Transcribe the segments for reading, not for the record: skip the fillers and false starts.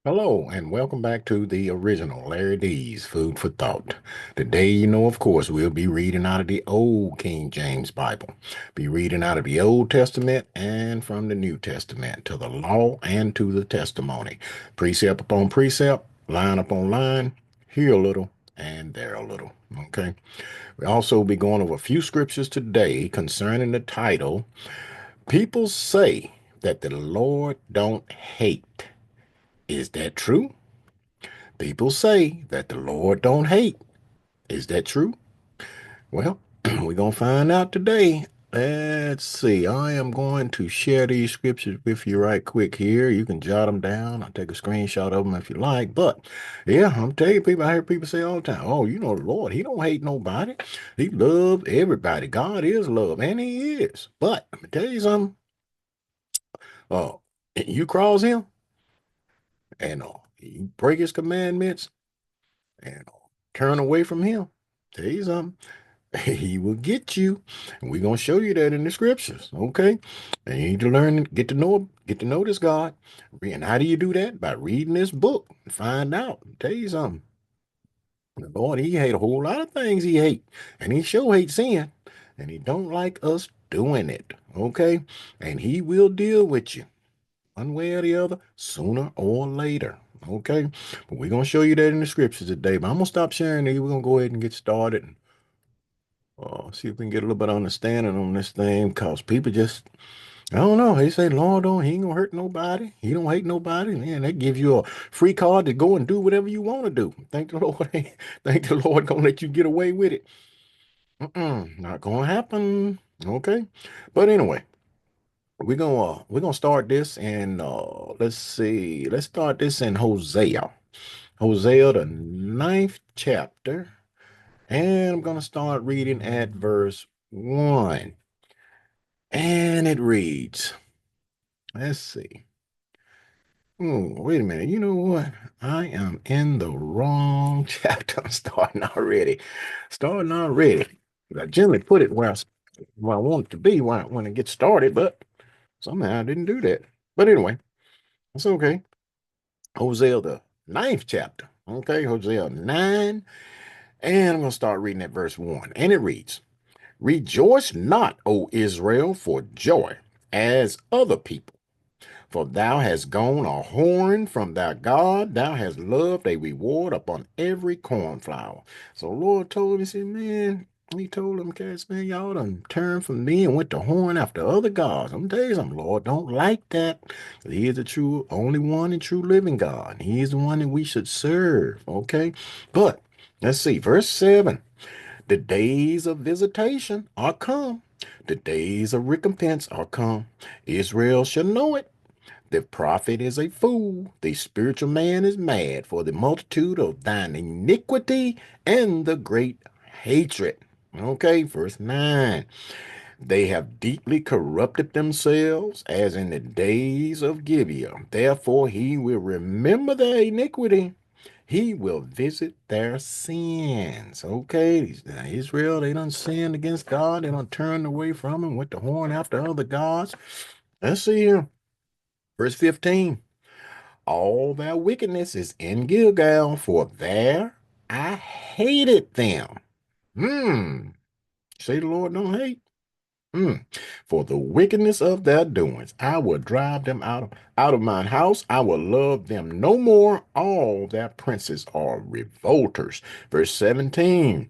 Hello, and welcome back to the original Larry D's Food for Thought. Today, of course, we'll be reading out of the Old King James Bible, be reading out of the Old Testament and from the New Testament to the law and to the testimony, precept upon precept, line upon line, here a little and there a little. Okay. We also be going over a few scriptures today concerning the title, People Say That the Lord Don't Hate. Is that true? People say that the Lord don't hate. Is that true? Well, we're going to find out today. Let's see. I am going to share these scriptures with you right quick here. You can jot them down. I'll take a screenshot of them if you like. But yeah, I'm telling you, people, I hear people say all the time, oh, the Lord, he don't hate nobody. He loves everybody. God is love, and he is. But let me tell you something. Uh, you cross him and you break his commandments and turn away from him. Tell you something. He will get you. And we're gonna show you that in the scriptures. Okay. And you need to learn, get to know this God. And how do you do that? By reading this book. Find out. Tell you something. The Lord, he hate a whole lot of things he hate. And he sure hates sin. And he don't like us doing it. Okay. And he will deal with you one way or the other, sooner or later. Okay. But we're gonna show you that in the scriptures today. But I'm gonna stop sharing these. We're gonna go ahead and get started. See if we can get a little bit of understanding on this thing, because people just, I don't know. They say, Lord, don't, he ain't gonna hurt nobody. He don't hate nobody. Man, they give you a free card to go and do whatever you want to do. Think the Lord think the Lord gonna let you get away with it. Not gonna happen. Okay. But anyway, we're gonna start this and let's see. Let's start this in Hosea. Hosea, the ninth chapter. And I'm gonna start reading at verse 1. And it reads, let's see. Oh, wait a minute. You know what? I am in the wrong chapter. I'm starting already. Starting already. I generally put it where I want it to be when it gets started, but somehow I didn't do that. But anyway, it's okay. Hosea, the ninth chapter. Okay, Hosea 9. And I'm going to start reading at verse 1. And it reads, Rejoice not, O Israel, for joy, as other people. For thou hast gone a whoring from thy God, thou hast loved a reward upon every cornflower. So Lord told him, he said, man, he told them cats, man, y'all done turned from me and went to whoring after other gods. I'm telling you something, Lord don't like that. He is the true, only one and true living God. He is the one that we should serve, okay? But let's see, verse 7. The days of visitation are come. The days of recompense are come. Israel shall know it. The prophet is a fool. The spiritual man is mad for the multitude of thine iniquity and the great hatred. Okay, verse 9. They have deeply corrupted themselves as in the days of Gibeah. Therefore, he will remember their iniquity. He will visit their sins. Okay, now Israel, they done sinned against God. They done turned away from him, went to horn after other gods. Let's see here. Verse 15. All their wickedness is in Gilgal, for there I hated them. Hmm. Say the Lord don't hate. Hmm. For the wickedness of their doings, I will drive them out of mine house. I will love them no more. All their princes are revolters. Verse 17.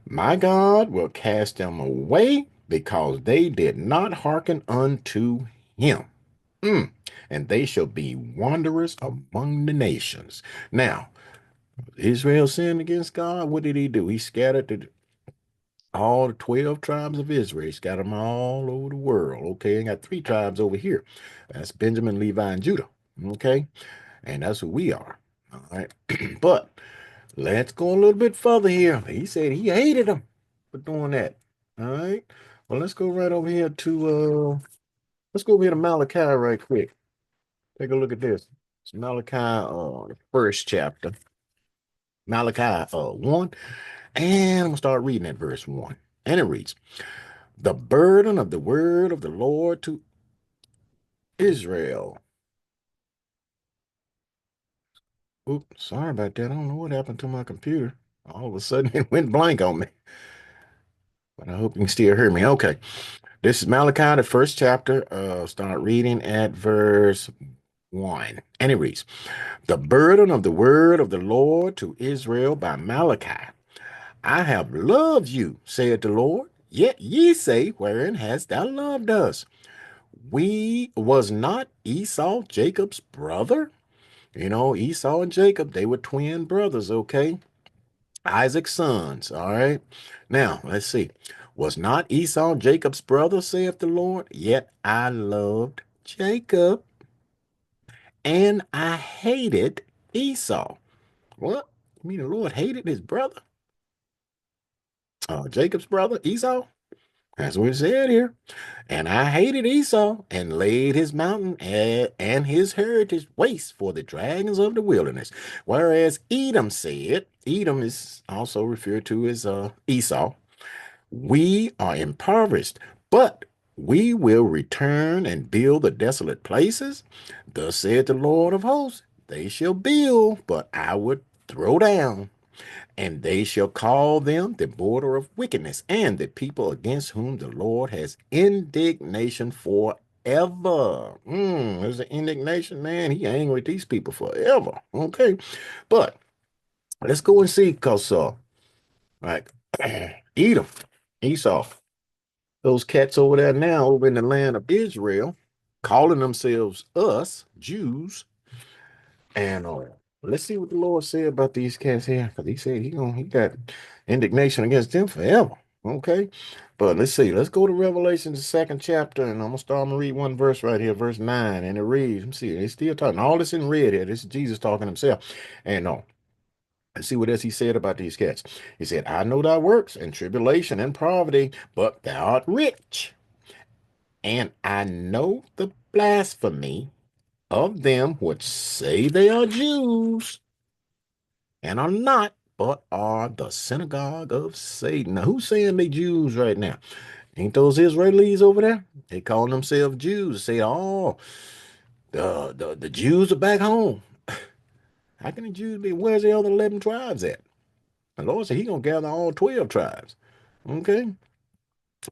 My God will cast them away because they did not hearken unto him. And they shall be wanderers among the nations. Now, Israel sinned against God. What did he do? He scattered all the 12 tribes of Israel. He scattered them all over the world. Okay, and got three tribes over here. That's Benjamin, Levi, and Judah. Okay, and that's who we are. All right, but let's go a little bit further here. He said he hated them for doing that. All right, well, let's go right over here let's go over here to Malachi right quick. Take a look at this. It's Malachi, the first chapter. Malachi 1. And I'm going to start reading at verse 1. And it reads, The burden of the word of the Lord to Israel. Oops, sorry about that. I don't know what happened to my computer. All of a sudden it went blank on me. But I hope you can still hear me. Okay. This is Malachi, the first chapter. Start reading at verse 1. And it reads, The burden of the word of the Lord to Israel by Malachi. I have loved you, saith the Lord. Yet ye say, Wherein hast thou loved us? We was not Esau Jacob's brother? You know, Esau and Jacob, they were twin brothers, okay? Isaac's sons, all right? Now, let's see. Was not Esau Jacob's brother, saith the Lord? Yet I loved Jacob, and I hated Esau. What? You mean the Lord hated his brother? Jacob's brother, Esau? That's what it said here. And I hated Esau and laid his mountain and his heritage waste for the dragons of the wilderness. Whereas Edom said, Edom is also referred to as Esau, we are impoverished, but we will return and build the desolate places. Thus said the Lord of hosts, they shall build, but I would throw down. And they shall call them the border of wickedness, and the people against whom the Lord has indignation forever. There's an indignation, man. He angry with these people forever. Okay. But let's go and see, because like Edom, Esau, those cats over there now over in the land of Israel, calling themselves us, Jews, and let's see what the Lord said about these cats here, because he said he got indignation against them forever. Okay, but let's see. Let's go to Revelation, the second chapter, and I'm gonna read one verse right here, verse 9, and it reads. Let me see. It's still talking. All this in red here. This is Jesus talking himself, and let's see what else he said about these cats. He said, "I know thy works and tribulation and poverty, but thou art rich, and I know the blasphemy of them which say they are Jews." And are not, but are the synagogue of Satan. Now, who's saying they Jews right now? Ain't those Israelis over there? They call themselves Jews. Say, oh, the Jews are back home. How can the Jews be? Where's the other 11 tribes at? The Lord said He's gonna gather all 12 tribes. Okay,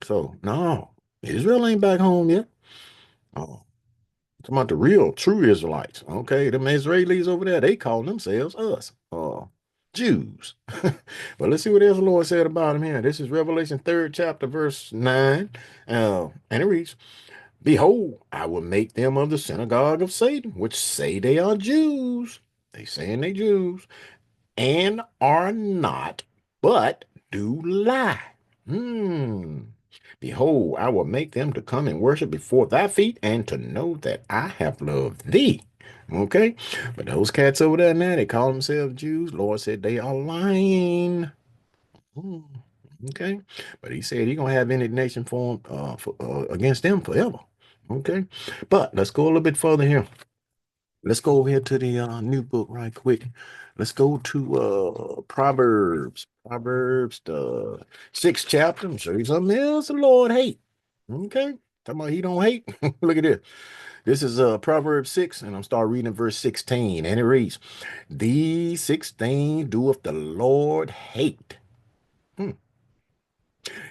so no, Israel ain't back home yet. Oh, talking about the real, true Israelites. Okay, them Israelis over there, they call themselves us, Jews. But let's see what else the Lord said about them here. This is Revelation 3rd chapter, verse 9. And it reads, Behold, I will make them of the synagogue of Satan, which say they are Jews. They saying they Jews, and are not, but do lie. Hmm. Behold, I will make them to come and worship before thy feet and to know that I have loved thee. Okay? But those cats over there now, they call themselves Jews. Lord said they are lying. Hmm. Okay? But he said he gonna have indignation against them forever. Okay? But let's go a little bit further here. Let's go over here to the new book right quick. Let's go to Proverbs. Proverbs, the sixth chapter. I'm show you something else the Lord hate. Okay. Talking about he don't hate. Look at this. This is Proverbs 6, and I'm start reading verse 16. And it reads, These 16 doeth the Lord hate. Hmm.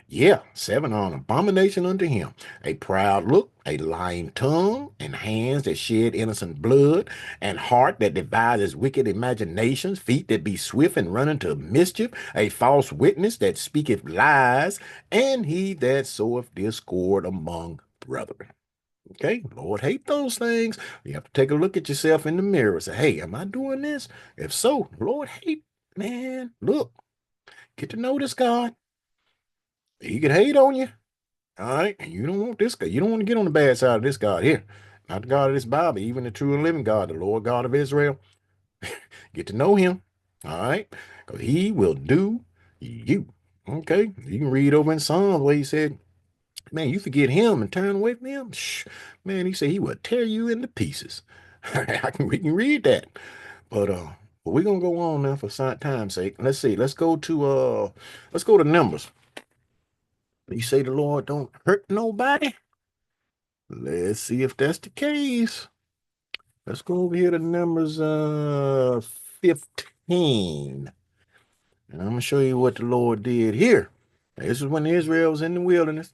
Yeah, seven are an abomination unto him. A proud look, a lying tongue, and hands that shed innocent blood, and heart that devises wicked imaginations, feet that be swift and run into mischief, a false witness that speaketh lies, and he that soweth discord among brethren. Okay, Lord hate those things. You have to take a look at yourself in the mirror and say, hey, am I doing this? If so, Lord hate, man, look, get to know this God. He can hate on you. All right. And you don't want this guy. You don't want to get on the bad side of this God here. Not the God of this Bible, even the true and living God, the Lord God of Israel. Get to know him. All right. Because he will do you. Okay. You can read over in Psalms where he said, man, you forget him and turn away from him. Shh. Man, he said he will tear you into pieces. We can read that. But we're gonna go on now for time's sake. Let's see. Let's go to Numbers. You say the Lord don't hurt nobody? Let's see if that's the case. Let's go over here to Numbers 15. And I'm going to show you what the Lord did here. This is when Israel was in the wilderness.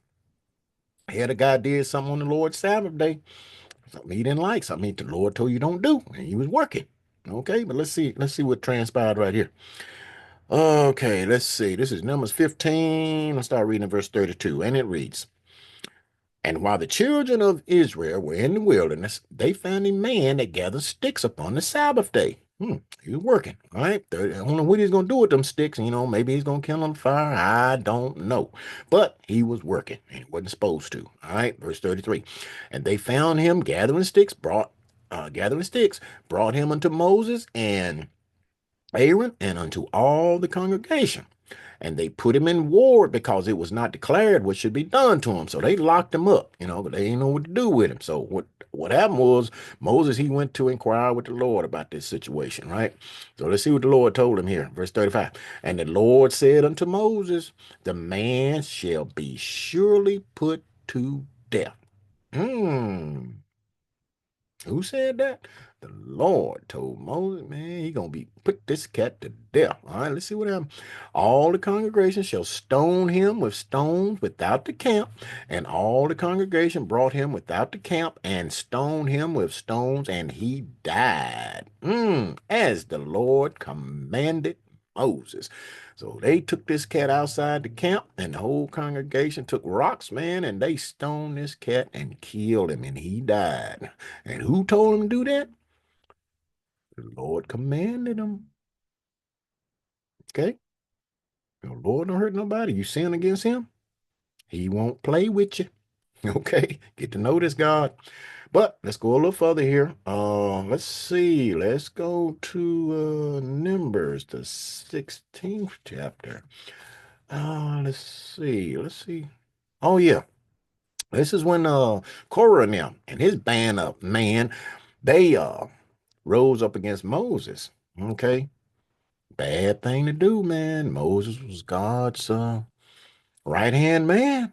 Here the guy did something on the Lord's Sabbath day. Something he didn't like, something the Lord told you don't do, and he was working. Okay, but let's see what transpired right here. Okay, let's see. This is Numbers 15. I'll start reading in verse 32, and it reads, and while the children of Israel were in the wilderness, they found a man that gathered sticks upon the Sabbath day. He was working, all right? I don't know what he's going to do with them sticks. Maybe he's going to kill them on fire. I don't know. But he was working, and he wasn't supposed to. All right, verse 33. And they found him gathering sticks, brought him unto Moses and Aaron and unto all the congregation. And they put him in ward because it was not declared what should be done to him. So they locked him up, but they didn't know what to do with him. So what happened was Moses, he went to inquire with the Lord about this situation, right? So let's see what the Lord told him here. Verse 35. And the Lord said unto Moses, the man shall be surely put to death. Hmm. Who said that? The Lord told Moses, man, he gonna be put this cat to death. All right, let's see what happens. All the congregation shall stone him with stones without the camp, and all the congregation brought him without the camp and stoned him with stones, and he died. As the Lord commanded Moses. So they took this cat outside the camp, and the whole congregation took rocks, man, and they stoned this cat and killed him, and he died. And who told him to do that? The Lord commanded him. Okay? The Lord don't hurt nobody. You sin against him, he won't play with you. Okay? Get to know this God. But let's go a little further here. Let's see. Let's go to Numbers, the 16th chapter. Let's see. Let's see. Oh yeah. This is when Korah and them and his band of man, they rose up against Moses. Okay. Bad thing to do, man. Moses was God's right hand man.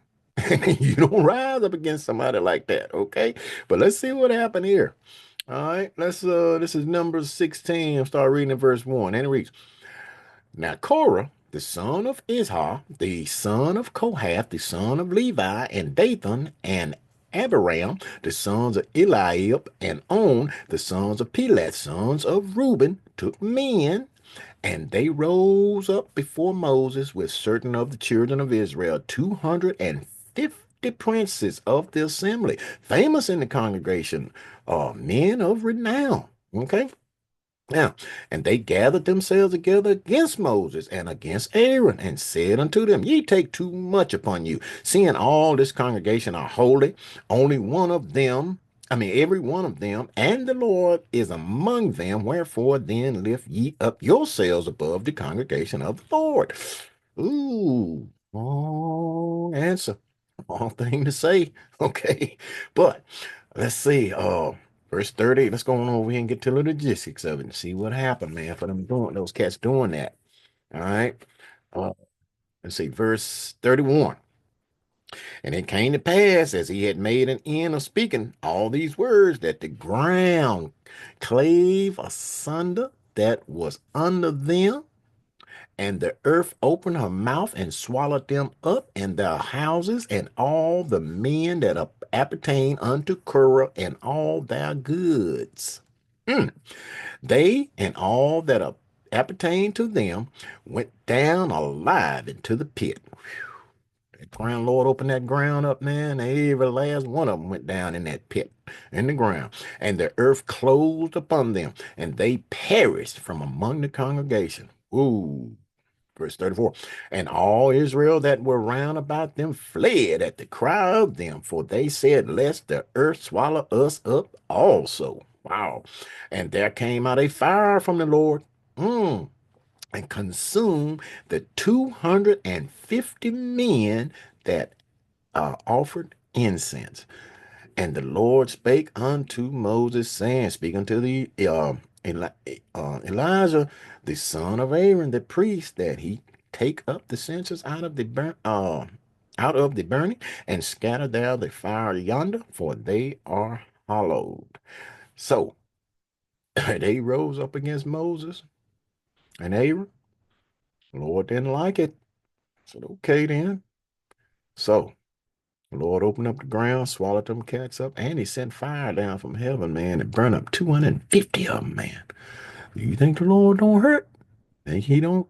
You don't rise up against somebody like that, okay? But let's see what happened here. All right, this is Numbers 16. I'll start reading in verse 1. And it reads, now Korah, the son of Izhar, the son of Kohath, the son of Levi, and Dathan, and Abiram, the sons of Eliab, and On, the sons of Pelet, sons of Reuben, took men, and they rose up before Moses with certain of the children of Israel, 250 princes of the assembly, famous in the congregation, men of renown. Okay. Now, and they gathered themselves together against Moses and against Aaron, and said unto them, ye take too much upon you, seeing all this congregation are holy, only one of them, every one of them, and the Lord is among them. Wherefore then lift ye up yourselves above the congregation of the Lord. Ooh, wrong answer. Wrong thing to say. Okay. But let's see. Verse 30. Let's go on over here and get to the logistics of it and see what happened, man, for them doing those cats doing that. All right. Uh, let's see, verse 31. And it came to pass, as he had made an end of speaking all these words, that the ground clave asunder that was under them, and the earth opened her mouth and swallowed them up, and their houses, and all the men that appertain unto Korah, and all their goods. Mm. They and all that appertain to them went down alive into the pit. The ground, Lord, opened that ground up, man. Every last one of them went down in that pit, in the ground. And the earth closed upon them, and they perished from among the congregation. Ooh. Verse 34. And all Israel that were round about them fled at the cry of them, for they said, lest the earth swallow us up also. Wow. And there came out a fire from the Lord. And consumed the 250 men that offered incense. And the Lord spake unto Moses, saying, speak unto the Elijah, the son of Aaron, the priest, that he take up the censers out of the burning, and scatter there the fire yonder, for they are hollowed. So they rose up against Moses. And Abram, the Lord didn't like it. Said, okay then. So the Lord opened up the ground, swallowed them cats up, and he sent fire down from heaven, man, and burned up 250 of them, man. Do you think the Lord don't hurt? Think he don't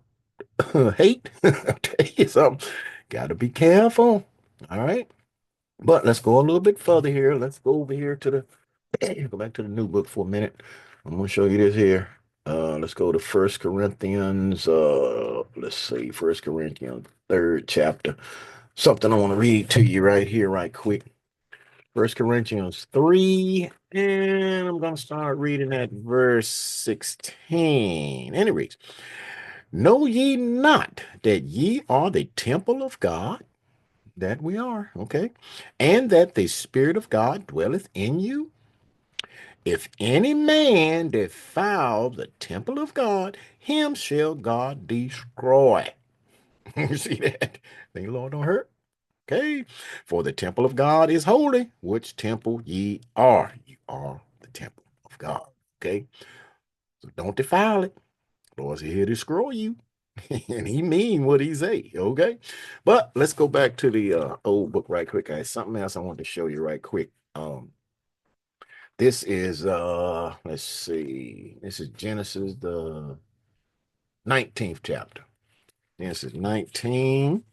hate? I'll tell you something. Got to be careful. All right. But let's go a little bit further here. Let's go over here to the go back to the new book for a minute. I'm gonna show you this here. Let's go to First Corinthians. Let's see, First Corinthians, third chapter. Something I want to read to you right here, right quick. First Corinthians 3, and I'm gonna start reading at verse 16. And it reads, Know ye not that ye are the temple of God? That we are, okay? And that the Spirit of God dwelleth in you? If any man defile the temple of God, him shall God destroy. You see that? Think the Lord don't hurt? Okay. For the temple of God is holy, which temple ye are. You are the temple of God. Okay. So don't defile it. Lord's here to destroy you. And he mean what he say. Okay. But let's go back to the old book right quick. I had something else I wanted to show you right quick. This is let's see. This is Genesis the 19th chapter. Genesis 19.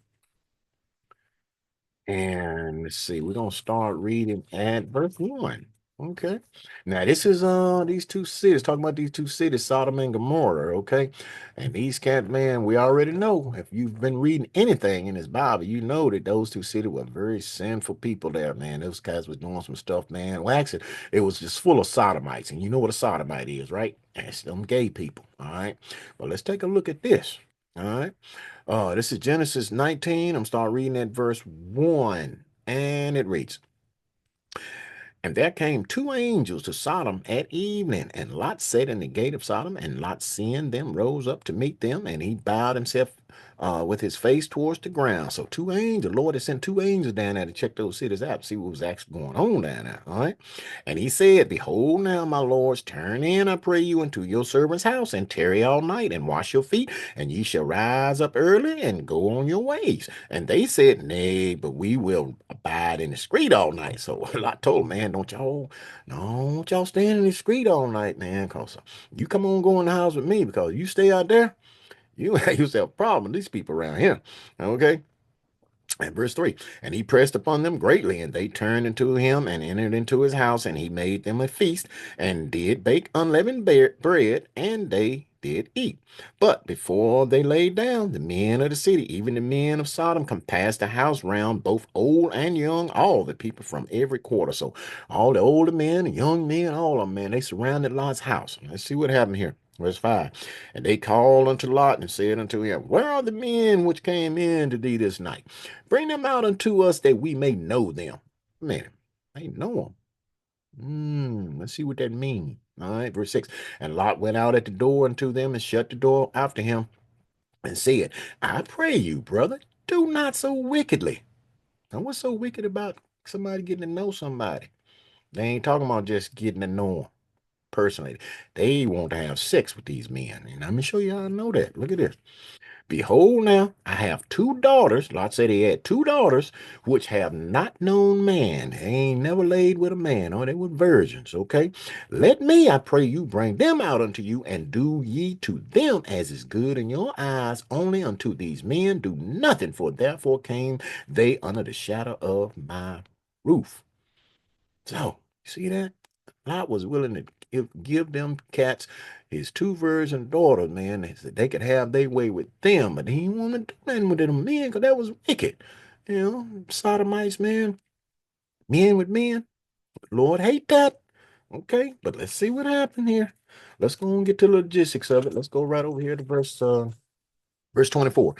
And let's see, we're gonna start reading at verse 1. Okay. Now this is these two cities, talking about these two cities, Sodom and Gomorrah, okay? And these cat man, we already know if you've been reading anything in this Bible, you know that those two cities were very sinful people there, man. Those guys was doing some stuff, man. Well, actually, it was just full of sodomites, and you know what a sodomite is, right? That's them gay people. All right. Well, let's take a look at this. All right. This is Genesis 19. I'm start reading at verse 1. And it reads, And there came two angels to Sodom at evening, and Lot sat in the gate of Sodom, and Lot seeing them rose up to meet them, and he bowed himself with his face towards the ground. So two angels, the Lord had sent two angels down there to check those cities out, see what was actually going on down there. All right. And he said, Behold now, my lords, turn in, I pray you, into your servant's house, and tarry all night, and wash your feet, and ye shall rise up early and go on your ways. And they said, Nay, but we will abide in the street all night. So Lot told him, man, don't y'all stand in the street all night, man, because you come on, go in the house with me, because you stay out there, you have yourself a problem with these people around here. Okay. And verse 3, and he pressed upon them greatly, and they turned unto him and entered into his house, and he made them a feast, and did bake unleavened bread, and they did eat. But before they laid down, the men of the city, even the men of Sodom, compassed the house round, both old and young, all the people from every quarter. So all the older men, the young men, all of them, man, they surrounded Lot's house. Let's see what happened here. Verse 5, and they called unto Lot and said unto him, Where are the men which came in to thee this night? Bring them out unto us that we may know them. Man, I know them. Let's see what that means. All right, verse 6. And Lot went out at the door unto them and shut the door after him and said, I pray you, brother, do not so wickedly. Now, what's so wicked about somebody getting to know somebody? They ain't talking about just getting to know them personally. They want to have sex with these men. And let me show you how I know that. Look at this. Behold, now I have two daughters. Lot said he had two daughters which have not known man. They ain't never laid with a man, or they were virgins. Okay. Let me, I pray you, bring them out unto you, and do ye to them as is good in your eyes. Only unto these men do nothing, for therefore came they under the shadow of my roof. So, you see that? Lot was willing to give them cats his two virgin daughters, man. They said they could have their way with them, but he didn't want to do nothing with them men because that was wicked. You know, sodomites, man, men with men. Lord hate that. Okay, but let's see what happened here. Let's go and get to the logistics of it. Let's go right over here to verse 24.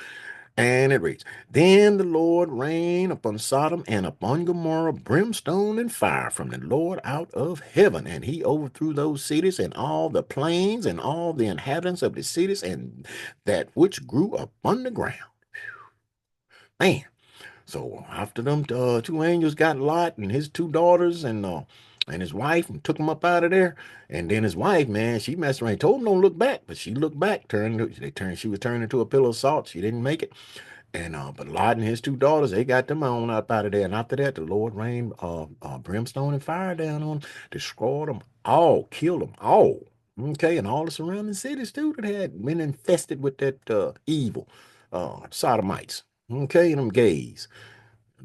And it reads, Then the Lord rained upon Sodom and upon Gomorrah brimstone and fire from the Lord out of heaven. And he overthrew those cities and all the plains and all the inhabitants of the cities and that which grew upon the ground. Man, so after them two angels got Lot and his two daughters and and his wife and took him up out of there. And then his wife, man, she messed around. Told him don't look back, but she looked back. She was turned into a pillow of salt. She didn't make it. And but Lot and his two daughters, they got them on up out of there. And after that, the Lord rained brimstone and fire down on them, destroyed them all, killed them all. Okay, and all the surrounding cities too that had been infested with that evil, sodomites. Okay, and them gays.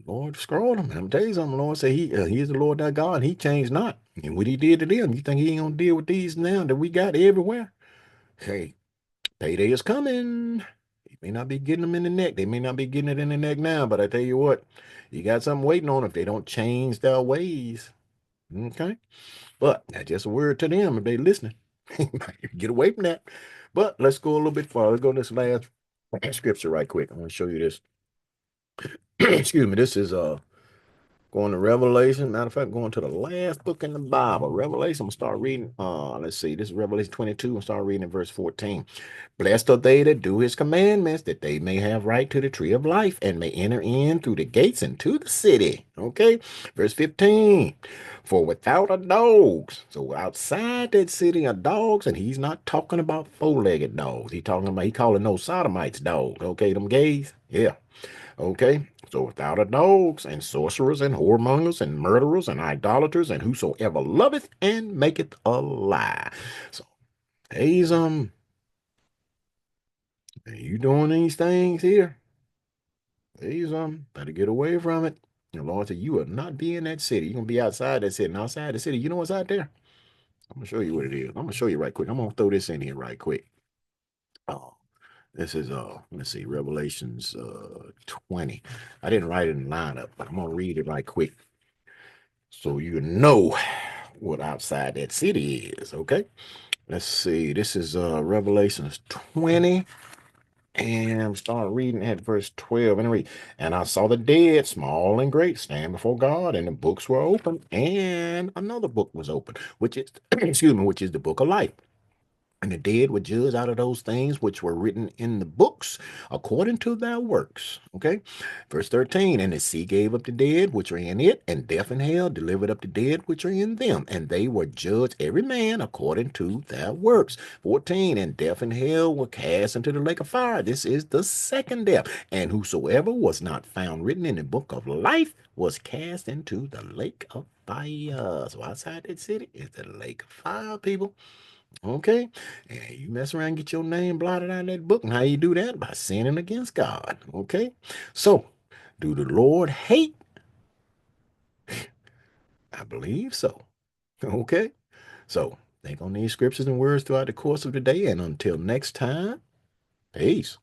Lord scrolled him. I'm telling you something. Lord said he is the Lord thy God. He changed not. And what he did to them, you think he ain't gonna deal with these now that we got everywhere? Hey, payday is coming. He may not be getting them in the neck. They may not be getting it in the neck now, but I tell you what, you got something waiting on if they don't change their ways. Okay, but that's just a word to them if they listening. Get away from that. But let's go a little bit farther. Let's go to this last scripture right quick. I want to show you this. Excuse me. This is going to Revelation. Matter of fact, going to the last book in the Bible, Revelation. I'm gonna start reading. Let's see. This is Revelation 22. And start reading in verse 14. Blessed are they that do his commandments, that they may have right to the tree of life and may enter in through the gates into the city. Okay. Verse 15. For without are dogs. So outside that city are dogs, and he's not talking about four-legged dogs. He calling those sodomites dogs. Okay, them gays. Yeah. Okay, so without a dogs and sorcerers and whoremongers and murderers and idolaters and whosoever loveth and maketh a lie. So he's you doing these things here? He's better get away from it. The Lord said, you will not be in that city. You're gonna be outside that city. And outside the city, you know what's out there? I'm gonna show you what it is. I'm gonna show you right quick. I'm gonna throw this in here right quick. Oh, this is let's see, Revelations 20. I didn't write it in lineup, but I'm gonna read it right quick so you know what outside that city is. Okay, let's see. This is Revelations 20, and start reading at verse 12 and read. And I saw the dead, small and great, stand before God, and the books were open, and another book was open, which is excuse me, which is the book of life. And the dead were judged out of those things which were written in the books according to their works. Okay. Verse 13. And the sea gave up the dead which are in it, and death and hell delivered up the dead which are in them. And they were judged every man according to their works. 14. And death and hell were cast into the lake of fire. This is the second death. And whosoever was not found written in the book of life was cast into the lake of fire. So outside that city is the lake of fire, people. Okay. And you mess around and get your name blotted out of that book. And how you do that? By sinning against God. Okay. So, do the Lord hate? I believe so. Okay. So, think on these scriptures and words throughout the course of the day. And until next time, peace.